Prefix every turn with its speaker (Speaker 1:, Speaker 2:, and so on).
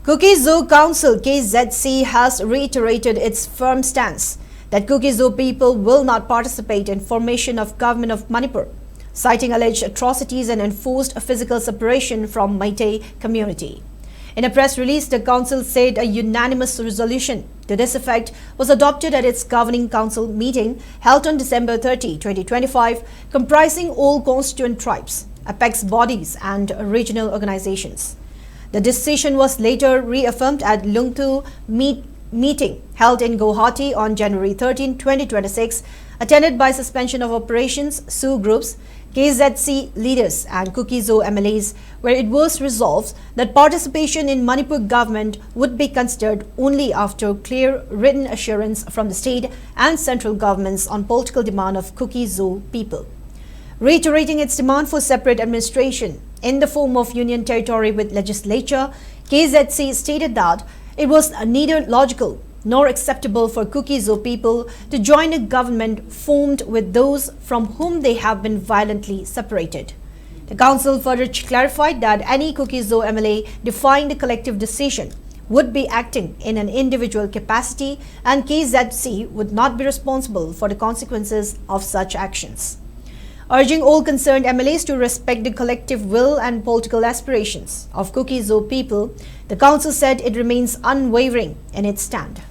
Speaker 1: Kuki-Zo Council KZC has reiterated its firm stance that Kuki-Zo people will not participate in formation of government of Manipur, citing alleged atrocities and enforced physical separation from Meitei community. In a press release, the council said a unanimous resolution to this effect was adopted at its governing council meeting held on December 30, 2025, comprising all constituent tribes, apex bodies and regional organizations. The decision was later reaffirmed at Lungtu meeting held in Guwahati on January 13, 2026, attended by suspension of operations, Sioux groups, KZC leaders and Kuki-Zo MLAs, where it was resolved that participation in Manipur government would be considered only after clear written assurance from the state and central governments on political demand of Kuki-Zo people. Reiterating its demand for separate administration in the form of union territory with legislature, KZC stated that it was neither logical nor acceptable for Kuki-Zo people to join a government formed with those from whom they have been violently separated. The council further clarified that any Kuki-Zo MLA defying the collective decision would be acting in an individual capacity, and KZC would not be responsible for the consequences of such actions. Urging all concerned MLAs to respect the collective will and political aspirations of Kuki-Zo people, the council said it remains unwavering in its stand.